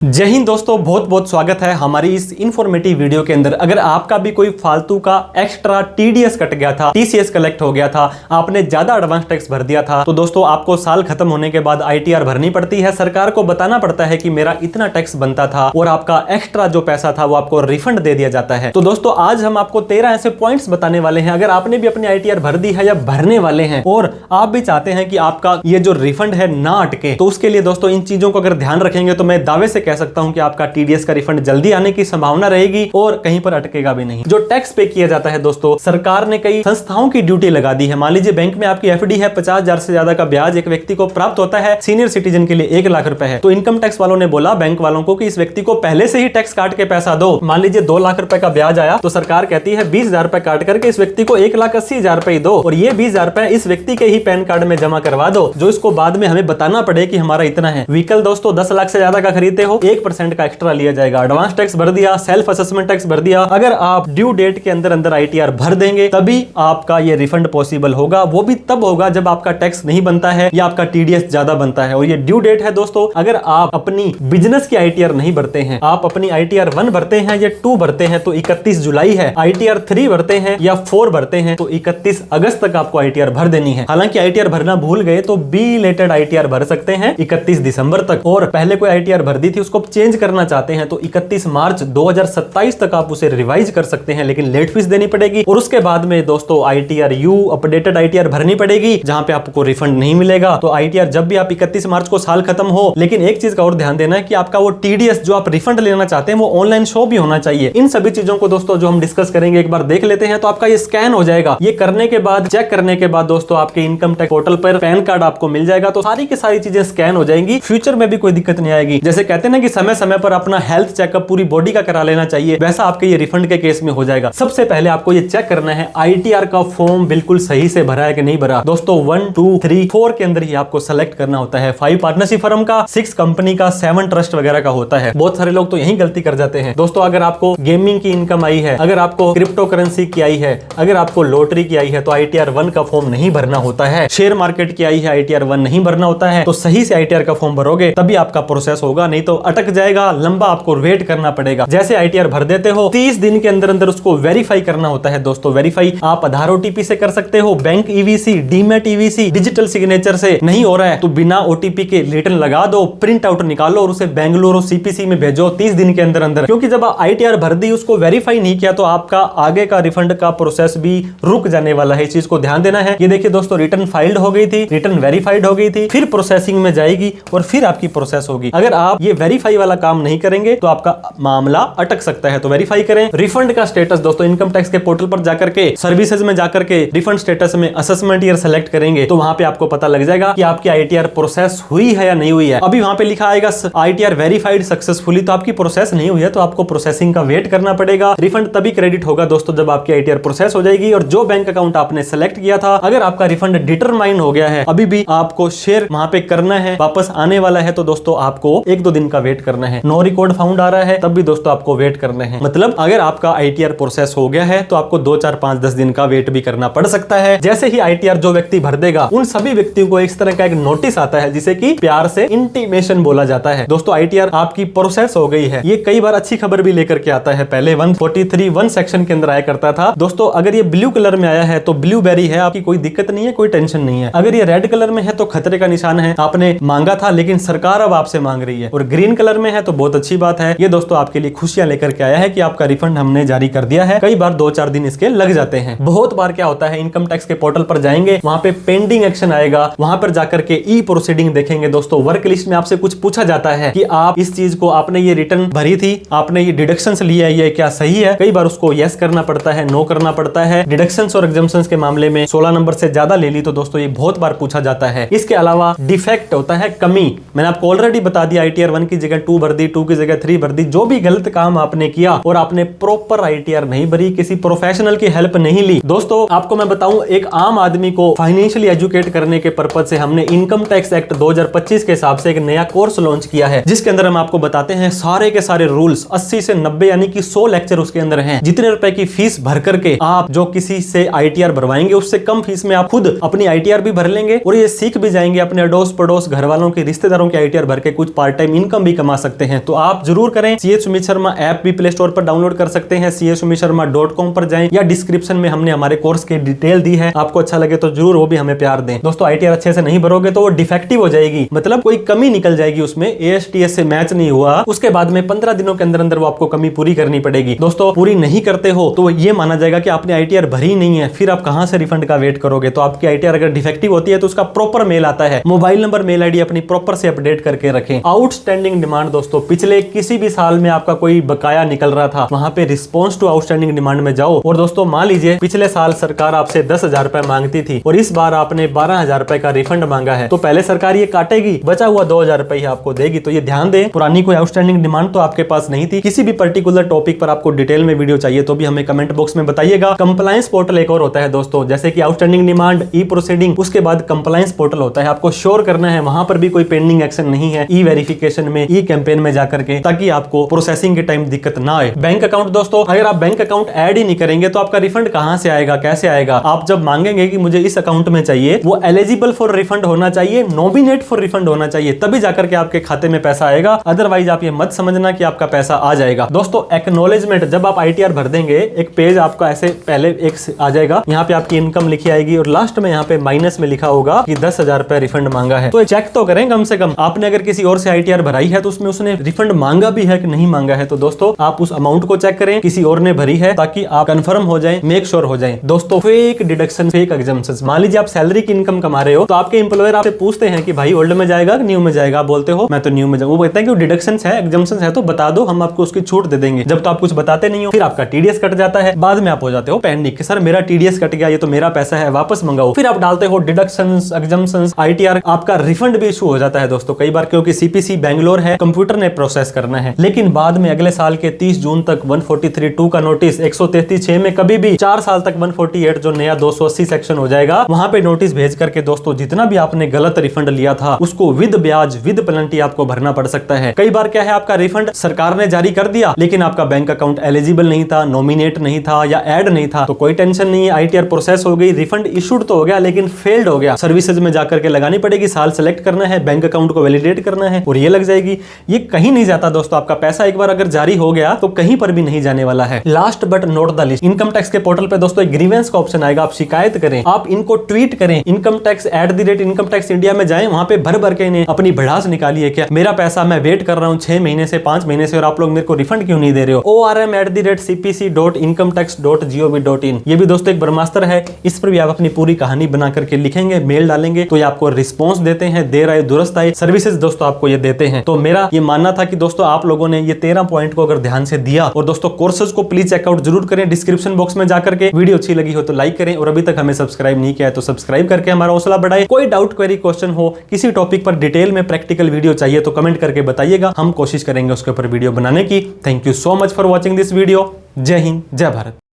जय हिंद दोस्तों, बहुत बहुत स्वागत है हमारी इस इन्फॉर्मेटिव वीडियो के अंदर। अगर आपका भी कोई फालतू का एक्स्ट्रा टीडीएस कट गया था, टीसीएस कलेक्ट हो गया था, आपने ज्यादा एडवांस टैक्स भर दिया था, तो दोस्तों आपको साल खत्म होने के बाद आईटीआर भरनी पड़ती है। सरकार को बताना पड़ता है कि मेरा इतना टैक्स बनता था और आपका एक्स्ट्रा जो पैसा था वो आपको रिफंड दे दिया जाता है। तो दोस्तों आज हम आपको 13 ऐसे पॉइंट्स बताने वाले हैं। अगर आपने भी अपनी आईटीआर भर दी है या भरने वाले हैं और आप भी चाहते हैं कि आपका ये जो रिफंड है ना अटके, तो उसके लिए दोस्तों इन चीजों को अगर ध्यान रखेंगे तो मैं दावे से कह सकता हूं कि आपका टीडीएस का रिफंड जल्दी आने की संभावना रहेगी और कहीं पर अटकेगा भी नहीं। जो टैक्स पे किया जाता है दोस्तों, सरकार ने कई संस्थाओं की ड्यूटी लगा दी है। मान लीजिए बैंक में आपकी एफडी है, 50,000 से ज्यादा का ब्याज एक व्यक्ति को प्राप्त होता है, सीनियर सिटीजन के लिए 1 लाख रुपए है। तो इनकम टैक्स वालों ने बोला बैंक वालों को कि इस व्यक्ति को पहले से ही टैक्स काट के पैसा दो। मान लीजिए 2 लाख रुपए का ब्याज आया तो सरकार कहती है 20,000 रुपए काट करके इस व्यक्ति को 1,80,000 रुपए दो और ये 20,000 रुपए इस व्यक्ति के ही पैन कार्ड में जमा करवा दो, जो इसको बाद में हमें बताना पड़े कि हमारा इतना है। व्हीकल दोस्तों 10 लाख से ज्यादा का खरीदते हो 1% का एक्स्ट्रा लिया जाएगा। एडवांस टैक्स भर दिया, सेल्फ असेसमेंट टैक्स भर दिया। अगर आप ड्यू डेट के अंदर अंदर आईटीआर भर देंगे तभी आपका ये रिफंड पॉसिबल होगा। वो भी तब होगा जब आपका टैक्स नहीं बनता है या आपका टीडीएस ज्यादा बनता है। और ये ड्यू डेट है दोस्तों, अगर आप अपनी बिजनेस की आईटीआर नहीं भरते हैं, आप अपनी आईटीआर 1 भरते हैं या 2 भरते हैं तो 31 जुलाई है। आईटीआर 3 भरते हैं या 4 भरते हैं तो 31 अगस्त तक आपको आईटीआर भर देनी है। हालांकि आईटीआर भरना भूल गए तो बिलेटेड आईटीआर भर सकते हैं 31 दिसंबर तक, और पहले कोई आईटीआर भर दी थी उसको चेंज करना चाहते हैं तो 31 मार्च 2027 तक आप उसे रिवाइज कर सकते हैं, लेकिन लेट फीस देनी पड़ेगी। और उसके बाद में दोस्तों आईटीआर यू अपडेटेड आईटीआर भरनी पड़ेगी, जहां पे आपको रिफंड नहीं मिलेगा। तो आईटीआर जब भी आप 31 मार्च को साल खत्म हो, लेकिन एक चीज का और ध्यान देना है कि आपका वो टीडीएस जो आप रिफंड लेना चाहते हैं वो ऑनलाइन शो भी होना चाहिए। इन सभी चीजों को दोस्तों जो हम डिस्कस करेंगे एक बार देख लेते हैं। तो आपका ये स्कैन हो जाएगा, ये करने के बाद चेक करने के बाद दोस्तों आपके इनकम टैक्स पोर्टल पर पैन कार्ड आपको मिल जाएगा। तो सारी की सारी चीजें स्कैन हो जाएंगी, फ्यूचर में भी कोई दिक्कत नहीं आएगी। जैसे कहते हैं ना कि समय समय पर अपना हेल्थ चेकअप पूरी बॉडी का करा लेना चाहिए, वैसा आपके ये रिफंड के केस में हो जाएगा। सबसे पहले आपको ये चेक करना है आईटीआर का फॉर्म बिल्कुल सही से भरा है कि नहीं भरा। दोस्तों 1, 2, 3, 4 के अंदर ही आपको सेलेक्ट करना होता है। 5 पार्टनरशिप फर्म का, 6 कंपनी का, 7 ट्रस्ट वगैरह का होता है। बहुत सारे लोग तो यही गलती कर जाते हैं दोस्तों। अगर आपको गेमिंग की इनकम आई है, अगर आपको क्रिप्टो करेंसी की आई है, अगर आपको लॉटरी की आई है तो आईटीआर 1 का फॉर्म नहीं भरना होता है। शेयर मार्केट की आई है, आईटीआर 1 नहीं भरना होता है। तो सही से आईटीआर का फॉर्म भरोगे तभी आपका प्रोसेस होगा, नहीं तो अटक जाएगा, लंबा आपको वेट करना पड़ेगा। जैसे आईटीआर भर देते हो 30 दिन के अंदर अंदर उसको वेरीफाई करना होता है दोस्तों। वेरीफाई आप आधार ओटीपी से कर सकते हो, bank EVC, demat EVC, digital signature से नहीं हो रहा है तो बिना ओटीपी के रिटर्न लगा दो, प्रिंट आउट निकालो और उसे बेंगलुरु सीपीसी में भेजो 30 दिन के अंदर अंदर। क्योंकि जब आईटीआर भर दी उसको वेरीफाई नहीं किया तो आपका आगे का रिफंड का प्रोसेस भी रुक जाने वाला है। इस चीज को ध्यान देना है। ये देखिए दोस्तों, रिटर्न फाइल्ड हो गई थी, रिटर्न वेरीफाइड हो गई थी, फिर प्रोसेसिंग में जाएगी और फिर आपकी प्रोसेस होगी। अगर आप ये वेरीफाई वाला काम नहीं करेंगे तो आपका मामला अटक सकता है। तो वेरीफाई करें। रिफंड का स्टेटस दोस्तों इनकम टैक्स के पोर्टल पर जाकर के सर्विसेज में जाकर के रिफंड स्टेटस में असेसमेंट ईयर सेलेक्ट करेंगे तो वहां पे आपको पता लग जाएगा कि आपकी आईटीआर प्रोसेस हुई है या नहीं हुई है। अभी वहां पे लिखा आएगा आईटीआर वेरीफाइड सक्सेसफुली, तो आपकी प्रोसेस नहीं हुई है तो आपको प्रोसेसिंग का वेट करना पड़ेगा। रिफंड तभी क्रेडिट होगा दोस्तों जब आपकी आईटीआर प्रोसेस हो जाएगी। और जो बैंक अकाउंट आपने सेलेक्ट किया था, अगर आपका रिफंड डिटरमाइन हो गया है, अभी भी आपको शेयर वहां पे करना है, वापस आने वाला है, तो दोस्तों आपको 1-2 दिन का वेट करना है। नो रिकॉर्ड फाउंड आ रहा है तब भी दोस्तों आपको वेट करना है। मतलब अगर आपका आईटीआर प्रोसेस हो गया है तो आपको 2, 4, 5, 10 दिन का वेट भी करना पड़ सकता है। जैसे ही आईटीआर जो व्यक्ति भर देगा उन सभी व्यक्तियों को इस तरह का एक नोटिस आता है जिसे कि प्यार से इंटीमेशन बोला जाता है। दोस्तों आईटीआर आपकी प्रोसेस हो गई है। ये कई बार अच्छी खबर भी लेकर के आता है। पहले 143(1) सेक्शन के अंदर आया करता था दोस्तों। अगर ये ब्लू कलर में आया है तो ब्लूबेरी है, आपकी कोई दिक्कत नहीं है, कोई टेंशन नहीं है। अगर ये रेड कलर में है तो खतरे का निशान है, आपने मांगा था लेकिन सरकार अब आपसे मांग रही है। और ग्रीन कलर में है तो बहुत अच्छी बात है, ये दोस्तों आपके लिए खुशियां लेकर के आया है कि आपका रिफंड हमने जारी कर दिया है। कई बार 2-4 दिन इसके लग जाते हैं। बहुत बार क्या होता है, इनकम टैक्स के पोर्टल पर जाएंगे, वहां पे पेंडिंग एक्शन आएगा, वहां पर जाकर के ई प्रोसीडिंग देखेंगे दोस्तों। वर्क लिस्ट में आपसे कुछ पूछा जाता है कि आप इस चीज को, आपने ये रिटर्न भरी थी, आपने ये डिडक्शंस लिया है, ये क्या सही है? कई बार उसको यस करना पड़ता है, नो करना पड़ता है। डिडक्शंस और एग्जम्पशंस के मामले में 16 नंबर से ज्यादा ले ली तो दोस्तों ये बहुत बार पूछा जाता है। इसके अलावा डिफेक्ट होता है, कमी। मैंने आपको ऑलरेडी बता दिया, आईटीआर 1 की जगह 2 भर दी, 2 की जगह 3 भर दी। जो भी गलत काम आपने किया और आपने प्रॉपर आईटीआर नहीं भरी, किसी प्रोफेशनल की हेल्प नहीं ली, दोस्तों आपको मैं बताऊं, एक आम आदमी को फाइनेंशियली एजुकेट करने के पर्पज से हमने इनकम टैक्स एक्ट 2025 के हिसाब से एक नया कोर्स लॉन्च किया है, जिसके अंदर हम आपको बताते हैं सारे के सारे रूल्स। 80 से 90 यानी कि 100 लेक्चर उसके अंदर हैं। जितने रुपए की फीस भर करके आप जो किसी से आईटीआर भरवाएंगे उससे कम फीस में आप खुद अपनी आईटीआर भी भर लेंगे और ये सीख भी जाएंगे। अपने अड़ोस पड़ोस घर वालों के, रिश्तेदारों की आईटीआर भर के कुछ पार्ट टाइम इनकम भी कमी कमा सकते हैं। तो आप जरूर करें। CS सुमित शर्मा ऐप भी प्ले स्टोर पर डाउनलोड कर सकते हैं, csumitsharma.com पर जाएं या डिस्क्रिप्शन में हमने हमारे कोर्स की डिटेल दी है, आपको अच्छा लगे तो जरूर वो भी हमें प्यार दें। दोस्तों ITR अच्छे से नहीं भरोगे तो वो डिफेक्टिव हो जाएगी, मतलब कोई कमी निकल जाएगी उसमें, ASTS से मैच नहीं हुआ, उसके बाद में 15 दिनों के अंदर अंदर वो आपको कमी पूरी करनी पड़ेगी। दोस्तों पूरी नहीं करते हो तो ये माना जाएगा कि आपने ITR भरी नहीं है, फिर आप कहां से रिफंड का वेट करोगे। तो आपकी ITR अगर डिफेक्टिव होती है तो उसका प्रॉपर मेल आता है, मोबाइल नंबर मेल ID अपनी प्रॉपर से अपडेट करके रखें। आउटस्टैंडिंग डिमांड दोस्तों, पिछले किसी भी साल में आपका कोई बकाया निकल रहा था, वहां पे रिस्पॉन्स टू आउटस्टैंडिंग डिमांड में जाओ और दोस्तों मान लीजिए पिछले साल सरकार आपसे 10,000 रुपए मांगती थी और इस बार आपने 12,000 रुपए का रिफंड मांगा है, तो पहले सरकार ये काटेगी, बचा हुआ 2,000 रुपए ही आपको देगी। तो ये ध्यान दें, पुरानी कोई आउटस्टैंडिंग डिमांड तो आपके पास नहीं थी। किसी भी पर्टिकुलर टॉपिक पर आपको डिटेल में वीडियो चाहिए तो भी हमें कमेंट बॉक्स में बताइएगा। कंप्लायंस पोर्टल एक और होता है दोस्तों, जैसे कि आउटस्टैंडिंग डिमांड, ई प्रोसीडिंग, उसके बाद कंप्लायंस पोर्टल होता है, आपको श्योर करना है वहां पर भी कोई पेंडिंग एक्शन नहीं है, ई वेरिफिकेशन में, ई कैंपेन में जाकर के, ताकि आपको प्रोसेसिंग के टाइम दिक्कत ना आए। बैंक अकाउंट दोस्तों, अगर आप बैंक अकाउंट ऐड ही नहीं करेंगे तो आपका रिफंड कहां से आएगा, कैसे आएगा। आप जब मांगेंगे कि मुझे इस अकाउंट में चाहिए, वो एलिजिबल फॉर रिफंड होना चाहिए, नॉमिनेट फॉर रिफंड होना चाहिए, तभी जाकर के आपके खाते में पैसा आएगा। अदरवाइज आप ये मत समझना कि आपका पैसा आ जाएगा। दोस्तों एक्नॉलेजमेंट, जब आप ITR भर देंगे एक पेज आपका ऐसे पहले एक आ जाएगा, यहाँ पे आपकी इनकम लिखी आएगी और लास्ट में यहाँ पे माइनस में लिखा होगा कि 10,000 रुपए रिफंड मांगा है। तो चेक तो करें कम से कम, आपने अगर किसी और से ITR भराई है तो उसमें उसने रिफंड मांगा भी है कि नहीं मांगा है। तो दोस्तों आप उस अमाउंट को चेक करें, किसी और ने भरी है, ताकि आप कंफर्म हो जाएं, मेक श्योर हो जाएं। दोस्तों फेक डिडक्शन, फेक एग्जम्पशंस, मान लीजिए आप सैलरी की इनकम कमा रहे हो तो आपके एम्प्लॉयर आपसे पूछते हैं कि भाई ओल्ड में जाएगा कि न्यू में जाएगा, आप बोलते हो मैं तो न्यू में जाऊंगा, वो कहते हैं कि डिडक्शंस है, एग्जम्पशंस है तो बता दो, हम आपको उसकी छूट दे देंगे। जब तो आप कुछ बताते नहीं हो, फिर आपका TDS कट जाता है, बाद में आप हो जाते हो पैनिक कि सर मेरा TDS कट गया, ये तो मेरा पैसा है, वापस मंगाओ। फिर आप डालते हो डिडक्शंस, एग्जम्पशंस, ITR, आपका रिफंड भी इशू हो जाता है दोस्तों कई बार, क्योंकि CPC बैंगलोर है, कंप्यूटर ने प्रोसेस करना है, लेकिन बाद में अगले साल के 30 जून तक 143(2) का नोटिस, 133(6) में कभी भी 4 साल तक 148 जो नया 280 सेक्शन हो जाएगा, वहां पे नोटिस भेज करके दोस्तों जितना भी आपने गलत रिफंड लिया था उसको विद ब्याज, विद पेनल्टी आपको भरना पड़ सकता है। कई बार क्या है, आपका रिफंड सरकार ने जारी कर दिया लेकिन आपका बैंक अकाउंट एलिजिबल नहीं था, नॉमिनेट नहीं था या ऐड नहीं था, तो कोई टेंशन नहीं है, ITR प्रोसेस हो गई, रिफंड इशूड तो हो गया लेकिन फेल्ड हो गया, सर्विसेज में जाकर के लगानी पड़ेगी, साल सेलेक्ट करना है, बैंक अकाउंट को वैलिडेट करना है और ये लग जाएगी। ये कहीं नहीं जाता दोस्तों, आपका पैसा एक बार अगर जारी हो गया तो कहीं पर भी नहीं जाने वाला है। Last but not the least, income tax के पोर्टल पे दोस्तों एक ग्रीवेंस का ऑप्शन आएगा, आप शिकायत करें, आप इनको ट्वीट करें, income tax @income tax India में जाएं, वहां पे भर भर के इन्हें अपनी भड़ास निकालिए, क्या मेरा पैसा मैं वेट कर रहा हूं 6 महीने से 5 महीने से और आप लोग मेरे को रिफंड क्यों नहीं दे रहे हो। ORM@cpc.incometax.gov.in, ये भी दोस्तों एक ब्रह्मास्त्र है, इस पर भी आप अपनी पूरी कहानी बना करके लिखेंगे, मेल डालेंगे तो ये आपको रिस्पॉन्स देते हैं, देर आए दुरुस्त आए, सर्विसेज दोस्तों आपको ये देते हैं। तो मेरा ये मानना था कि दोस्तों आप लोगों ने ये 13 पॉइंट को अगर ध्यान से दिया, और दोस्तों कोर्सेज को प्लीज चेकआउट जरूर करें, डिस्क्रिप्शन बॉक्स में जाकर के, वीडियो अच्छी लगी हो तो लाइक करें और अभी तक हमें सब्सक्राइब नहीं किया है तो सब्सक्राइब करके हमारा हौसला बढ़ाएं। कोई डाउट, क्वेरी, क्वेश्चन हो, किसी टॉपिक पर डिटेल में प्रैक्टिकल वीडियो चाहिए तो कमेंट करके बताइएगा, हम कोशिश करेंगे उसके ऊपर वीडियो बनाने की। Thank you so much for watching this video. जय हिंद, जय भारत।